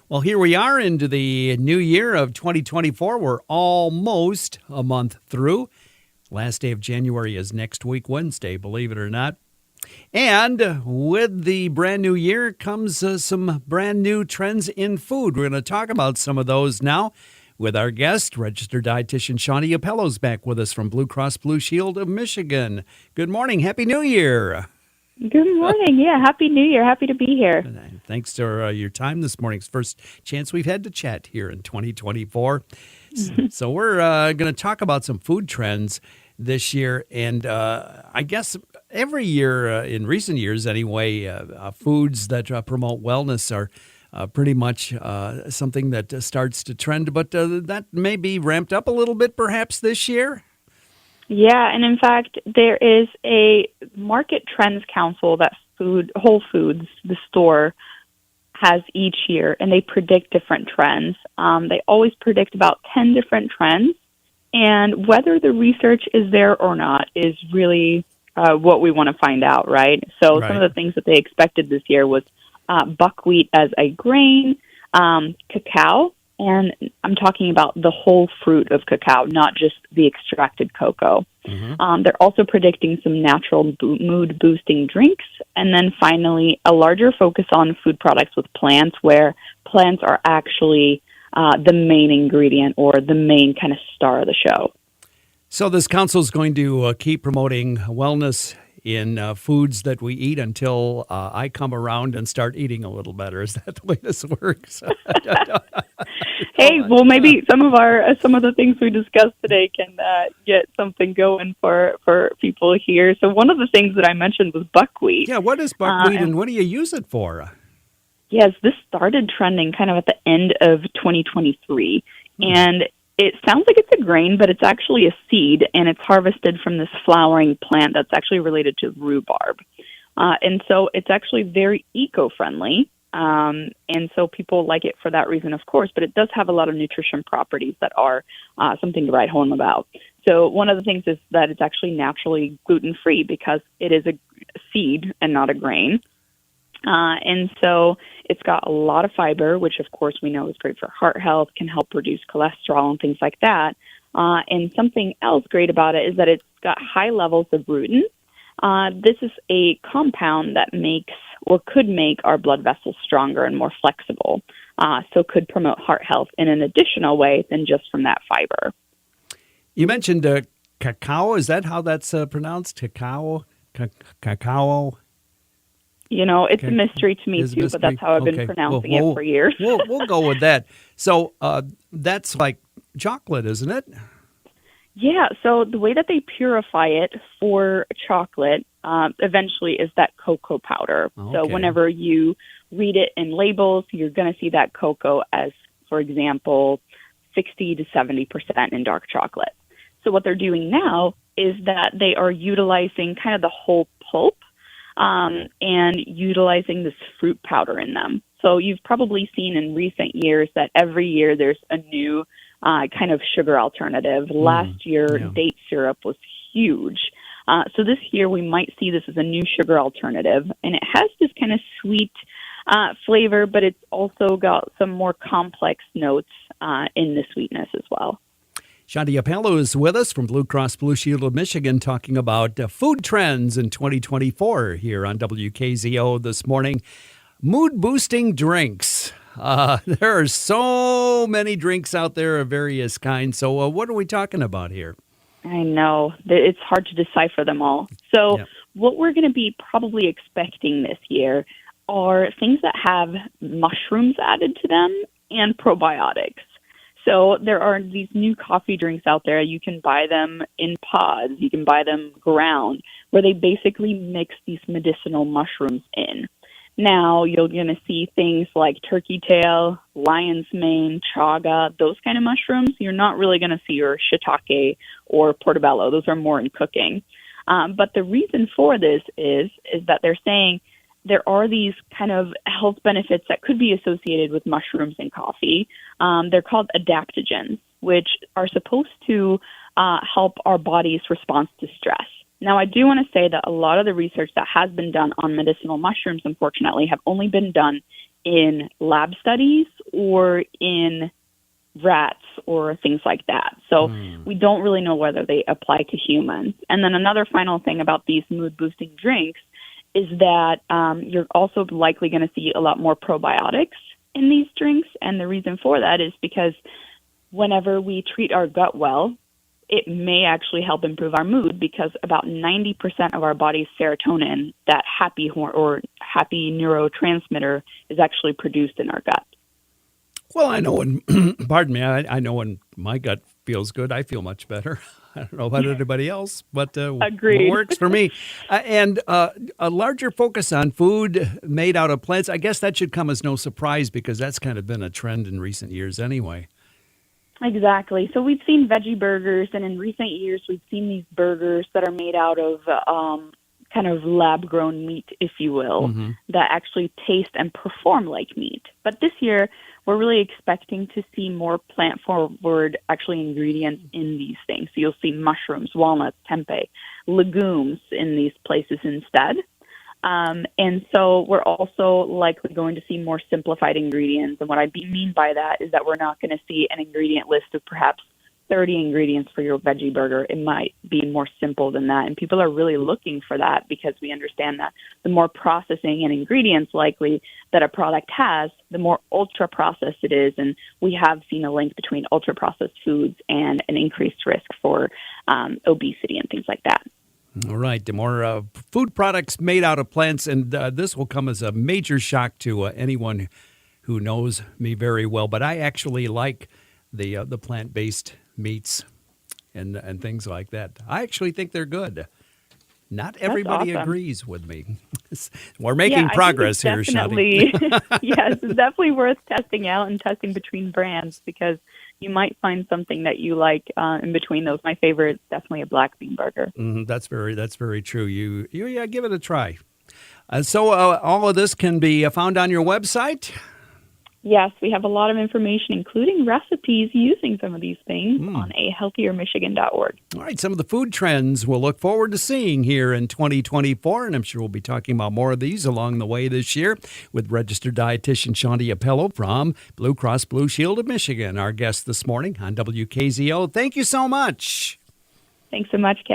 Well, here we are into the new year of 2024. We're almost a month through. Last day of January is next week, Wednesday, believe it or not. And with the brand new year comes some brand new trends in food. We're going to talk about some of those now with our guest, registered dietitian Shanthi Appelo is back with us from Blue Cross Blue Shield of Michigan. Good morning. Happy New Year. Good morning. Yeah, Happy New Year. Happy to be here. Thanks for your time this morning. It's the first chance we've had to chat here in 2024. So we're going to talk about some food trends this year. And I guess every year, in recent years anyway, foods that promote wellness are pretty much something that starts to trend. But that may be ramped up a little bit perhaps this year. Yeah, and in fact, there is a market trends council that Whole Foods, the store, has each year, and they predict different trends. They always predict about 10 different trends, and whether the research is there or not is really what we want to find out, right? So Some of the things that they expected this year was buckwheat as a grain, cacao, and I'm talking about the whole fruit of cacao, not just the extracted cocoa. Mm-hmm. They're also predicting some natural mood-boosting drinks, and then finally a larger focus on food products with plants, where plants are actually the main ingredient or the main kind of star of the show. So this council is going to keep promoting wellness in foods that we eat until I come around and start eating a little better. Is that the way this works? Hey, well, maybe some of the things we discussed today can get something going for people here. So one of the things that I mentioned was buckwheat. Yeah, what is buckwheat and what do you use it for? Yes, this started trending kind of at the end of 2023, and it sounds like it's a grain, but it's actually a seed, and it's harvested from this flowering plant that's actually related to rhubarb. And so it's actually very eco-friendly, and so people like it for that reason, of course, but it does have a lot of nutrition properties that are something to write home about. So one of the things is that it's actually naturally gluten-free because it is a seed and not a grain. And so it's got a lot of fiber, which of course we know is great for heart health, can help reduce cholesterol and things like that. And something else great about it is that it's got high levels of rutin. This is a compound that makes or could make our blood vessels stronger and more flexible. So could promote heart health in an additional way than just from that fiber. You mentioned cacao. Is that how that's pronounced? Cacao? Cacao? You know, it's a mystery to me, too, but that's how I've been pronouncing it for years. We'll go with that. So that's like chocolate, isn't it? Yeah, so the way that they purify it for chocolate eventually is that cocoa powder. Okay. So whenever you read it in labels, you're going to see that cocoa as, for example, 60 to 70% in dark chocolate. So what they're doing now is that they are utilizing kind of the whole pulp and utilizing this fruit powder in them. So you've probably seen in recent years that every year there's a new kind of sugar alternative. Last year, date syrup was huge. So this year we might see this as a new sugar alternative, and it has this kind of sweet flavor, but it's also got some more complex notes in the sweetness as well. Shanthi Appelo is with us from Blue Cross Blue Shield of Michigan talking about food trends in 2024 here on WKZO this morning. Mood-boosting drinks. There are so many drinks out there of various kinds. So what are we talking about here? I know. It's hard to decipher them all. So what we're going to be probably expecting this year are things that have mushrooms added to them and probiotics. So there are these new coffee drinks out there. You can buy them in pods. You can buy them ground, where they basically mix these medicinal mushrooms in. Now, you're going to see things like turkey tail, lion's mane, chaga, those kind of mushrooms. You're not really going to see your shiitake or portobello. Those are more in cooking. But the reason for this is that they're saying there are these kind of health benefits that could be associated with mushrooms and coffee. They're called adaptogens, which are supposed to help our body's response to stress. Now, I do want to say that a lot of the research that has been done on medicinal mushrooms, unfortunately, have only been done in lab studies or in rats or things like that. So we don't really know whether they apply to humans. And then another final thing about these mood-boosting drinks is that you're also likely going to see a lot more probiotics in these drinks. And the reason for that is because whenever we treat our gut well, it may actually help improve our mood, because about 90% of our body's serotonin, that happy happy neurotransmitter, is actually produced in our gut. Well, I know when, pardon me, I know when my gut feels good, I feel much better. I don't know about anybody else, but Agreed. It works for me. And a larger focus on food made out of plants, I guess that should come as no surprise, because that's kind of been a trend in recent years anyway. Exactly. So we've seen veggie burgers, and in recent years we've seen these burgers that are made out of kind of lab-grown meat, if you will, that actually taste and perform like meat. But this year, we're really expecting to see more plant-forward actually ingredients in these things. So you'll see mushrooms, walnuts, tempeh, legumes in these places instead. And so we're also likely going to see more simplified ingredients. And what I mean by that is that we're not going to see an ingredient list of perhaps 30 ingredients for your veggie burger. It might be more simple than that. And people are really looking for that, because we understand that the more processing and ingredients likely that a product has, the more ultra processed it is. And we have seen a link between ultra processed foods and an increased risk for obesity and things like that. All right, the more food products made out of plants, and this will come as a major shock to anyone who knows me very well, but I actually like the plant-based meats and things like that. I actually think they're good. Not everybody agrees with me. We're making progress here, Shanthi. Yes, it's definitely worth testing out and testing between brands, because you might find something that you like in between those. My favorite is definitely a black bean burger. That's very true. You give it a try. So all of this can be found on your website? Yes, we have a lot of information, including recipes using some of these things on ahealthiermichigan.org. All right, some of the food trends we'll look forward to seeing here in 2024, and I'm sure we'll be talking about more of these along the way this year with registered dietitian Shanthi Appelo from Blue Cross Blue Shield of Michigan, our guest this morning on WKZO. Thank you so much. Thanks so much, Ken.